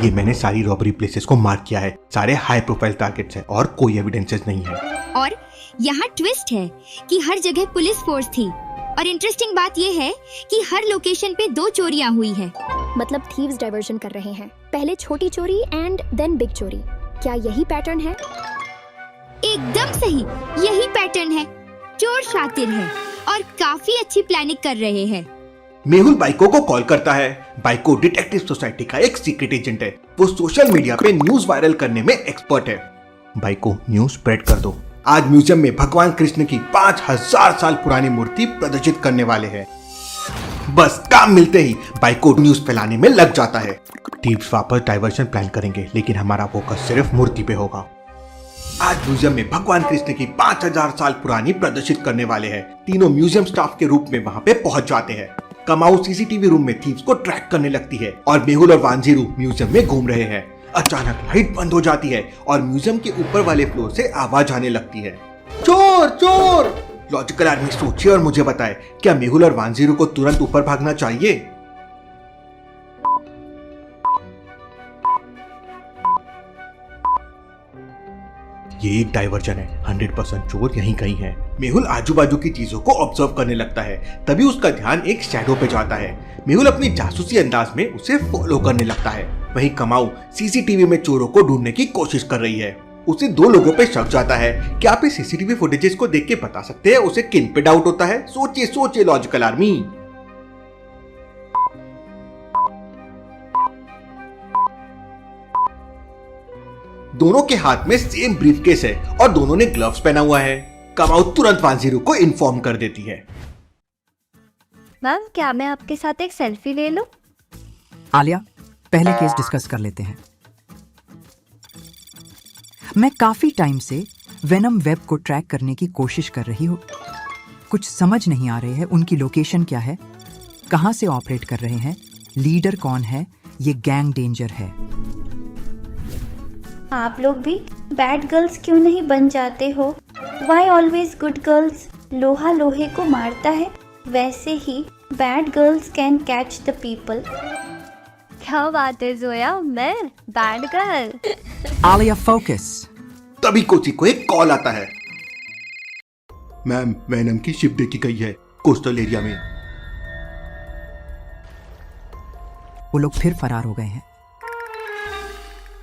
ये मैंने सारी रॉबरी प्लेसेस को मार्क किया है, सारे हाई प्रोफाइल टारगेट्स हैं और कोई एविडेंसेस नहीं है। और यहाँ ट्विस्ट है कि हर जगह पुलिस फोर्स थी और इंटरेस्टिंग बात ये है कि हर लोकेशन पे 2 चोरियां हुई है। मतलब थीव्स डाइवर्जन कर रहे हैं, पहले छोटी चोरी एंड देन बिग चोरी। क्या यही पैटर्न है? एकदम सही, यही पैटर्न है। चोर शातिर है और काफी अच्छी प्लानिंग कर रहे हैं। मेहुल बाइको को कॉल करता है। बाइको डिटेक्टिव सोसाइटी का एक सीक्रेट एजेंट है। वो सोशल मीडिया पे न्यूज वायरल करने में एक्सपर्ट है। बाइको, न्यूज स्प्रेड कर दो। आज म्यूजियम में भगवान कृष्ण की 5000 साल पुरानी मूर्ति प्रदर्शित करने वाले हैं। बस काम मिलते ही बाइको न्यूज फैलाने में लग जाता है। थीव्स वापस डाइवर्शन प्लान करेंगे, लेकिन हमारा फोकस सिर्फ मूर्ति पे होगा। आज म्यूजियम में भगवान कृष्ण की 5000 साल पुरानी प्रदर्शित करने वाले हैं। तीनों म्यूजियम स्टाफ के रूप में वहाँ पे पहुंच जाते हैं। कमाऊ सीसीटीवी रूम में थीव्स को ट्रैक करने लगती है और मेहुल और वांजीरू म्यूजियम में घूम रहे हैं। अचानक लाइट बंद हो जाती है और म्यूजियम के ऊपर वाले फ्लोर से आवाज आने लगती है, चोर चोर। लॉजिकल आर्मी सोचे और मुझे बताए, क्या मेहुल और वांजीरू को तुरंत ऊपर भागना चाहिए? ये एक डाइवर्जन है, 100% चोर यहीं कहीं है। मेहुल आजू बाजू की चीजों को ऑब्जर्व करने लगता है। तभी उसका ध्यान एक शैडो पे जाता है। मेहुल अपनी जासूसी अंदाज में उसे फॉलो करने लगता है। वहीं कमाऊ सीसीटीवी में चोरों को ढूंढने की कोशिश कर रही है। उसे 2 लोगों पे शक जाता है। क्या आप इस सीसीटीवी फुटेजेस को देख के बता सकते हैं उसे किन पे डाउट होता है? सोचिए सोचिए लॉजिकल आर्मी। दोनों के हाथ में सेम ब्रीफकेस है और दोनों ने ग्लव्स पहना हुआ है। कमाऊ तुरंत वांजीरू को इन्फॉर्म कर देती है। मैम, क्या मैं आपके साथ एक सेल्फी ले लूं? आलिया, पहले केस डिस्कस कर लेते हैं। मैं काफी टाइम से वेनम वेब को ट्रैक करने की कोशिश कर रही हूं। कुछ समझ नहीं आ रहे हैं उनकी लोकेशन क्या है, कहां से ऑपरेट कर रहे हैं, लीडर कौन है, ये गैंग डेंजर है। आप लोग भी बैड गर्ल्स क्यों नहीं बन जाते हो? Why always good girls? लोहा लोहे को मारता है, वैसे ही bad girls can catch the people. क्या बात है जोया, मैं बैड गर्ल? आलिया फोकस। तभी कोची को एक कॉल आता है। मैम, वेनम की शिप देखी गई है कोस्टल एरिया में। वो लोग फिर फरार हो गए हैं।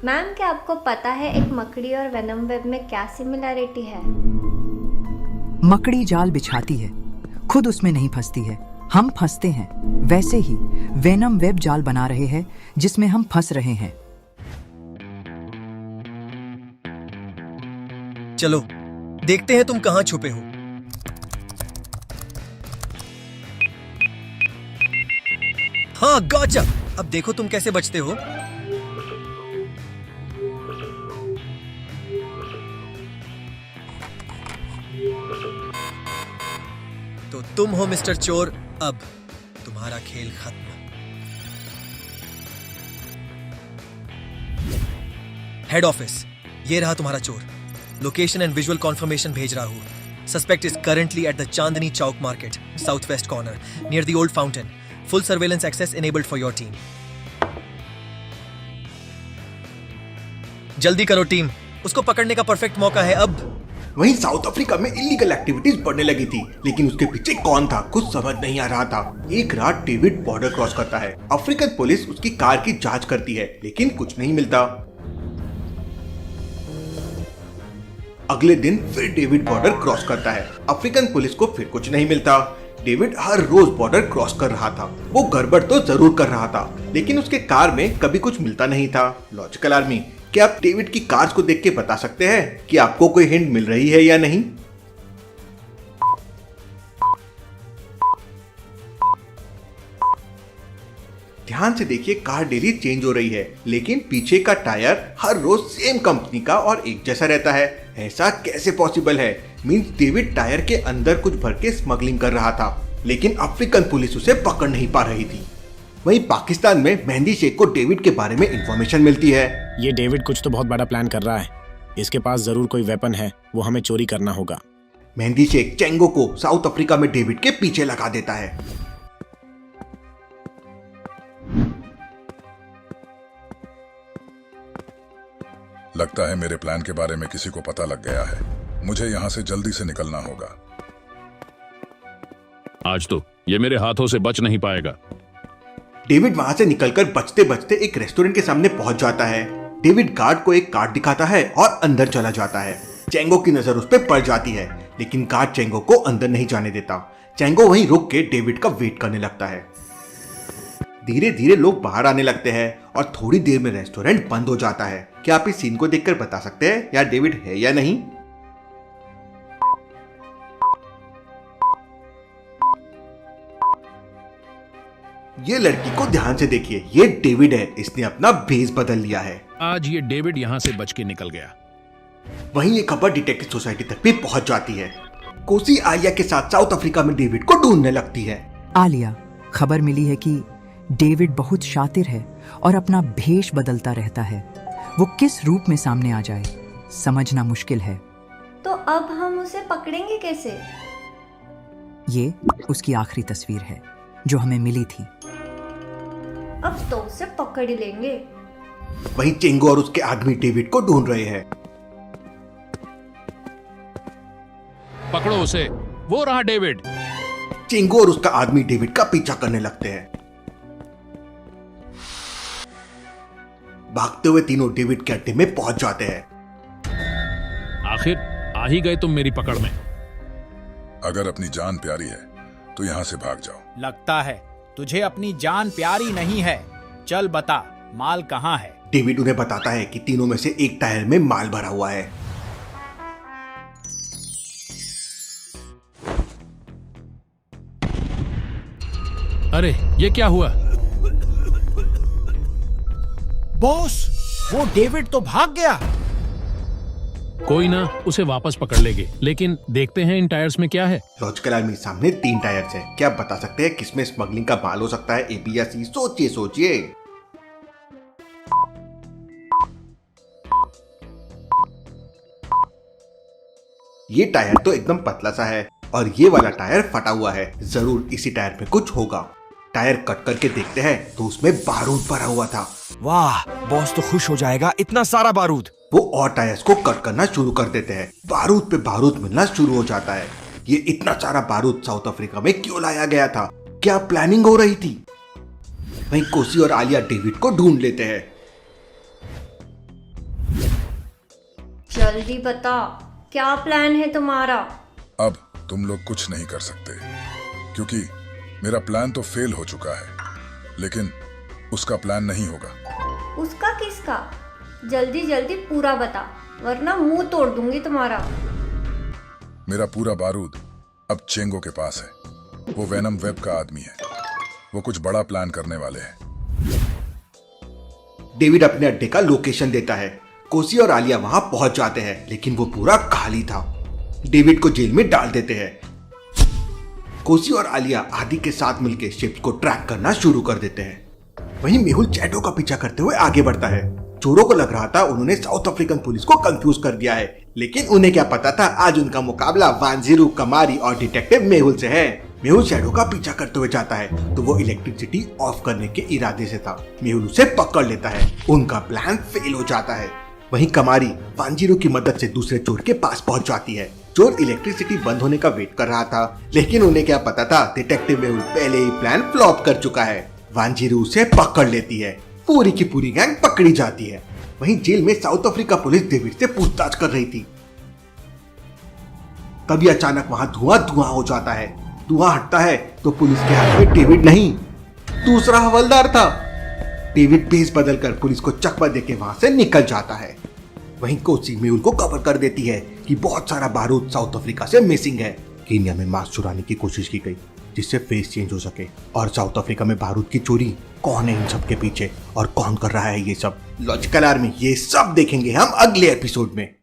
मैम, क्या आपको पता है एक मकड़ी और वेनम वेब में क्या सिमिलरिटी है? मकड़ी जाल बिछाती है, खुद उसमें नहीं फंसती है, हम फंसते हैं। वैसे ही वेनम वेब जाल बना रहे हैं जिसमें हम फंस रहे हैं। चलो देखते हैं तुम कहां छुपे हो। हाँ, गॉचा। अब देखो तुम कैसे बचते हो। तो तुम हो मिस्टर चोर, अब तुम्हारा खेल खत्म। हेड ऑफिस, ये रहा तुम्हारा चोर। लोकेशन एंड विजुअल कॉन्फर्मेशन भेज रहा हूं। Suspect is currently at the Chandni Chowk market, south west corner, near the old fountain. Full surveillance access enabled for your team. जल्दी करो टीम, उसको पकड़ने का परफेक्ट मौका है अब। वहीं साउथ अफ्रीका में इलीगल एक्टिविटीज बढ़ने लगी थी, लेकिन उसके पीछे कौन था कुछ समझ नहीं आ रहा था। एक रात डेविड बॉर्डर क्रॉस करता है। अफ्रीकन पुलिस उसकी कार की जांच करती है, लेकिन कुछ नहीं मिलता। अगले दिन फिर डेविड बॉर्डर क्रॉस करता है। अफ्रीकन पुलिस को फिर कुछ नहीं मिलता। डेविड हर रोज बॉर्डर क्रॉस कर रहा था। वो गड़बड़ तो जरूर कर रहा था, लेकिन उसके कार में कभी कुछ मिलता नहीं था। लॉजिकल आर्मी, क्या आप डेविड की कार्स को देख के बता सकते हैं कि आपको कोई हिंट मिल रही है या नहीं? ध्यान से देखिए, कार डेली चेंज हो रही है, लेकिन पीछे का टायर हर रोज सेम कंपनी का और एक जैसा रहता है। ऐसा कैसे पॉसिबल है? मींस डेविड टायर के अंदर कुछ भर के स्मगलिंग कर रहा था, लेकिन अफ्रीकन पुलिस उसे पकड़ नहीं पा रही थी। वहीं पाकिस्तान में मेहंदी शेख को डेविड के बारे में इंफॉर्मेशन मिलती है। ये डेविड कुछ तो बहुत बड़ा प्लान कर रहा है। इसके पास जरूर कोई वेपन है, वो हमें चोरी करना होगा। मेहंदी शेख चेंगो को साउथ अफ्रीका में डेविड के पीछे लगा देता है। लगता है मेरे प्लान के बारे में किसी को पता लग गया है। मुझे यहाँ से जल्दी से निकलना होगा। आज तो ये मेरे हाथों से बच नहीं पाएगा। डेविड वहां से निकलकर बचते बचते एक रेस्टोरेंट के सामने पहुंच जाता है। डेविड गार्ड को एक कार्ड दिखाता है और अंदर चला जाता है। चेंगो की नजर उस पर पड़ जाती है, लेकिन गार्ड चेंगो को अंदर नहीं जाने देता। चेंगो वहीं रुक के डेविड का वेट करने लगता है। धीरे धीरे लोग बाहर आने लगते हैं और थोड़ी देर में रेस्टोरेंट बंद हो जाता है। क्या आप इस सीन को देखकर बता सकते हैं यार डेविड है या नहीं? ये लड़की को ध्यान से देखिए, ये डेविड है। इसने अपना भेष बदल लिया है। आज ये डेविड यहाँ से बच के निकल गया। वहीं ये खबर डिटेक्टिव सोसाइटी तक भी पहुंच जाती है। कोसी आलिया के साथ साउथ अफ्रीका में डेविड को ढूंढने लगती है। आलिया, खबर मिली है कि डेविड बहुत शातिर है और अपना भेष बदलता रहता है। वो किस रूप में सामने आ जाए समझना मुश्किल है। तो अब हम उसे पकड़ेंगे कैसे? ये उसकी आखिरी तस्वीर है जो हमें मिली थी। अब तो उसे पकड़ ही लेंगे। वहीं चेंगो और उसके आदमी डेविड को ढूंढ रहे हैं। पकड़ो उसे, वो रहा डेविड। चेंगो और उसका आदमी डेविड का पीछा करने लगते हैं। भागते हुए तीनों डेविड के अड्डे में पहुंच जाते हैं। आखिर आ ही गए तुम मेरी पकड़ में। अगर अपनी जान प्यारी है तो यहाँ से भाग जाओ। लगता है तुझे अपनी जान प्यारी नहीं है। चल बता, माल कहाँ है? डेविड उन्हें बताता है कि तीनों में से एक टायर में माल भरा हुआ है। अरे ये क्या हुआ? बॉस, वो डेविड तो भाग गया। कोई ना, उसे वापस पकड़ लेंगे, लेकिन देखते हैं इन टायर्स में क्या है। लॉजिकल आर्मी सामने 3 टायर्स हैं। क्या आप बता सकते हैं किसमें स्मगलिंग का माल हो सकता है, ए बी या सी? सोचिए सोचिए। ये टायर तो एकदम पतला सा है और ये वाला टायर फटा हुआ है। जरूर इसी टायर में कुछ होगा। टायर कट करके देखते हैं तो उसमें बारूद भरा हुआ था। वाह, बॉस तो खुश हो जाएगा, इतना सारा बारूद। वो और टायर्स को कट करना शुरू कर देते हैं। बारूद पे बारूद मिलना शुरू हो जाता है। ये इतना सारा बारूद साउथ अफ्रीका में क्यों लाया गया था? क्या प्लानिंग हो रही थी? वहीं कोसी और आलिया डेविड को ढूंढ लेते हैं। जल्दी बता, क्या प्लान है तुम्हारा? अब तुम लोग कुछ नहीं कर सकते क्योंकि मेरा प्लान तो फेल हो चुका है, लेकिन उसका प्लान नहीं होगा। उसका किसका? जल्दी जल्दी पूरा बता, वरना मुंह तोड़ दूंगी तुम्हारा। मेरा पूरा बारूद अब चेंगो के पास है। वो वेनम वेब का आदमी है। वो कुछ बड़ा प्लान करने वाले हैं। डेविड अपने अड्डे का लोकेशन देता है। कोसी और आलिया वहां पहुंच जाते हैं, लेकिन वो पूरा खाली था। डेविड को जेल में डाल देते हैं। कोसी और आलिया आदि के साथ मिलकर शिप्स को ट्रैक करना शुरू कर देते हैं। वहीं मेहुल चैडो का पीछा करते हुए आगे बढ़ता है। चोरों को लग रहा था उन्होंने साउथ अफ्रीकन पुलिस को कंफ्यूज कर दिया है, लेकिन उन्हें क्या पता था आज उनका मुकाबला वांजिरू, कमारी और डिटेक्टिव मेहुल से है। मेहुल शैडो का पीछा करते हुए जाता है तो वो इलेक्ट्रिसिटी ऑफ करने के इरादे से था। मेहुल उसे पकड़ लेता है। उनका प्लान फेल हो जाता है। वहीं कमारी वांजिरू की मदद से दूसरे चोर के पास पहुंच जाती है। चोर इलेक्ट्रिसिटी बंद होने का वेट कर रहा था, लेकिन उन्हें क्या पता था डिटेक्टिव मेहुल पहले ही प्लान फ्लॉप कर चुका है। वांजिरू उसे पकड़ लेती है। पूरी की पूरी गैंग पकड़ी जाती है। वहीं जेल में साउथ अफ्रीका पुलिस डेविड से पूछताछ कर रही थी। तभी अचानक वहां धुआं धुआं हो जाता है। धुआं हटता है तो पुलिस के हाथ में डेविड नहीं, दूसरा हवलदार था। डेविड भेष बदलकर पुलिस को चकमा देके वहां से निकल जाता है। वहीं कोसी मेहुल को कवर कर देती है कि बहुत सारा बारूद साउथ अफ्रीका से मिसिंग है। केन्या में मास्क चुराने की कोशिश की गई जिससे फेस चेंज हो सके। और साउथ अफ्रीका में बारूद की चोरी, कौन है इन सब के पीछे और कौन कर रहा है ये सब? लॉजिकल आर्मी, ये सब देखेंगे हम अगले एपिसोड में।